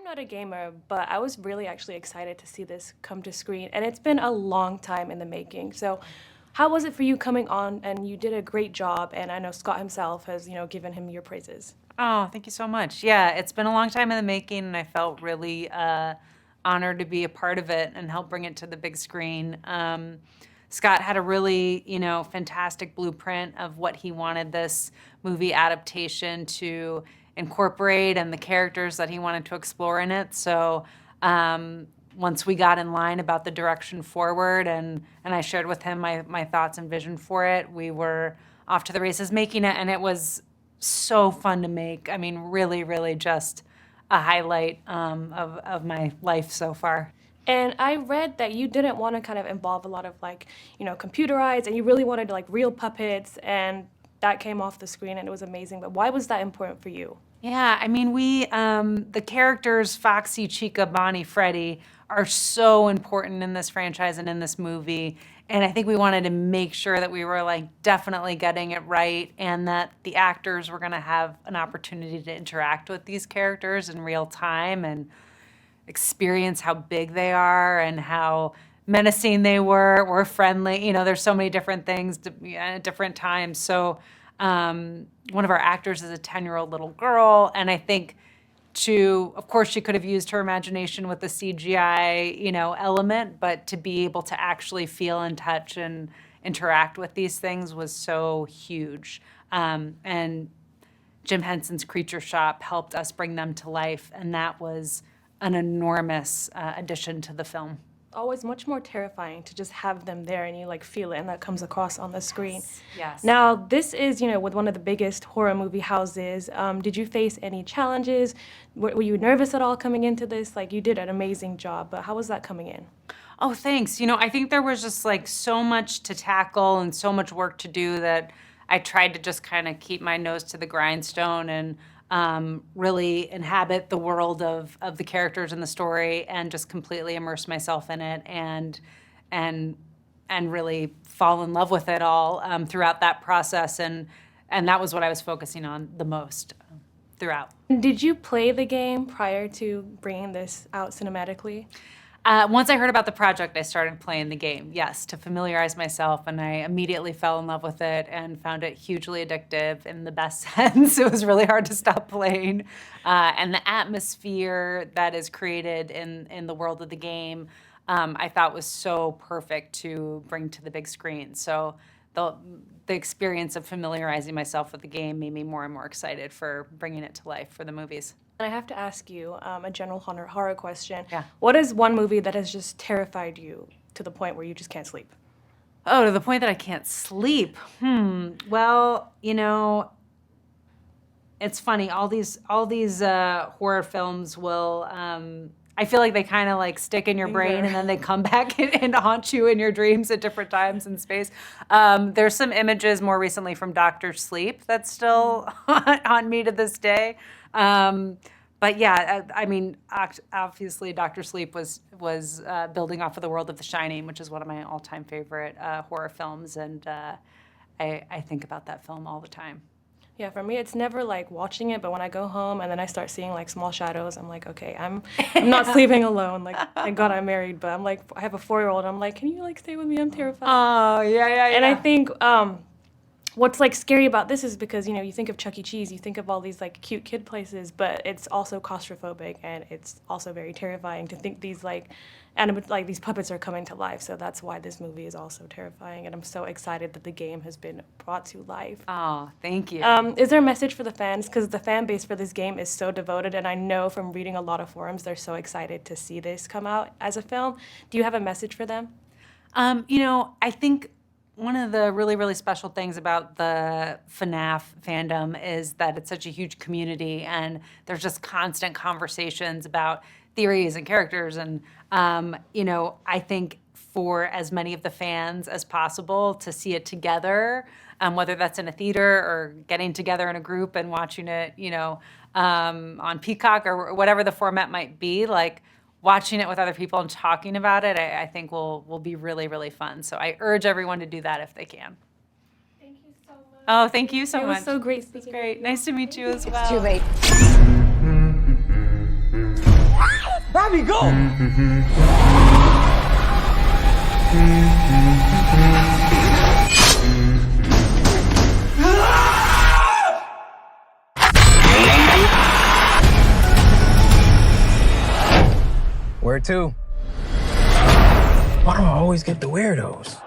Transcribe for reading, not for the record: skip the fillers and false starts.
not a gamer, but I was really actually excited to see this come to screen, and it's been a long time in the making. So, how was it for you coming on? And you did a great job, and I know Scott himself has, given him your praises. Oh, thank you so much. Yeah, it's been a long time in the making, and I felt really honored to be a part of it and help bring it to the big screen. Scott had a really, fantastic blueprint of what he wanted this movie adaptation to incorporate and the characters that he wanted to explore in it. So once we got in line about the direction forward and I shared with him my thoughts and vision for it, we were off to the races making it, and it was so fun to make. I mean, really, really just a highlight of my life so far. And I read that you didn't want to kind of involve a lot of computerized, and you really wanted real puppets, and that came off the screen and it was amazing. But why was that important for you? Yeah, I mean, the characters, Foxy, Chica, Bonnie, Freddy, are so important in this franchise and in this movie. And I think we wanted to make sure that we were definitely getting it right, and that the actors were gonna have an opportunity to interact with these characters in real time and experience how big they are and how menacing they were friendly. There's so many different things at different times. So one of our actors is a 10-year-old little girl, and I think of course, she could have used her imagination with the CGI, element, but to be able to actually feel and touch and interact with these things was so huge. And Jim Henson's Creature Shop helped us bring them to life, and that was an enormous addition to the film. Always much more terrifying to just have them there and you feel it, and that comes across on the screen. Yes. Now, this is, with one of the biggest horror movie houses. Did you face any challenges? Were you nervous at all coming into this? You did an amazing job, but how was that coming in? Oh, thanks. I think there was just so much to tackle and so much work to do that I tried to just kind of keep my nose to the grindstone and really inhabit the world of the characters in the story and just completely immerse myself in it and really fall in love with it all throughout that process. And that was what I was focusing on the most throughout. Did you play the game prior to bringing this out cinematically? Once I heard about the project, I started playing the game, yes, to familiarize myself, and I immediately fell in love with it and found it hugely addictive in the best sense. It was really hard to stop playing. And the atmosphere that is created in the world of the game, I thought was so perfect to bring to the big screen. So the experience of familiarizing myself with the game made me more and more excited for bringing it to life for the movies. And I have to ask you a general horror question. Yeah. What is one movie that has just terrified you to the point where you just can't sleep? Oh, to the point that I can't sleep. Well, it's funny. All these horror films will. I feel like they kind of stick in your brain and then they come back and haunt you in your dreams at different times in space. There's some images more recently from Dr. Sleep that still haunt me to this day. But yeah, I mean, obviously Dr. Sleep was building off of the world of The Shining, which is one of my all-time favorite horror films, and I think about that film all the time. Yeah, for me, it's never watching it, but when I go home and then I start seeing small shadows, I'm like, okay, I'm not sleeping alone. Thank God I'm married, but I'm I have a 4-year-old. I'm like, can you stay with me? I'm terrified. Oh, yeah. And I think what's scary about this is because you think of Chuck E. Cheese, you think of all these cute kid places, but it's also claustrophobic and it's also very terrifying to think these these puppets are coming to life. So that's why this movie is also terrifying, and I'm so excited that the game has been brought to life. Oh, thank you. Is there a message for the fans? Because the fan base for this game is so devoted, and I know from reading a lot of forums they're so excited to see this come out as a film. Do you have a message for them? I think one of the really, really special things about the FNAF fandom is that it's such a huge community, and there's just constant conversations about theories and characters. And, I think for as many of the fans as possible to see it together, whether that's in a theater or getting together in a group and watching it, on Peacock or whatever the format might be, watching it with other people and talking about it, I think will be really, really fun. So I urge everyone to do that if they can. Thank you so much. Oh, thank you so much. It was so great speaking. It's great. Nice to meet you as well. It's too late. Abby, go! Where to? Why do I always get the weirdos?